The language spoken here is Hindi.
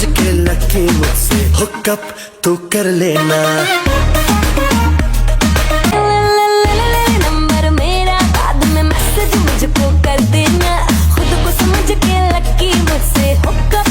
समझ के लकी मुझसे हुकअप तू कर लेना। नंबर मेरा बाद में मैसेज मुझको कर देना, खुद को समझ के लकी मुझसे हुकअप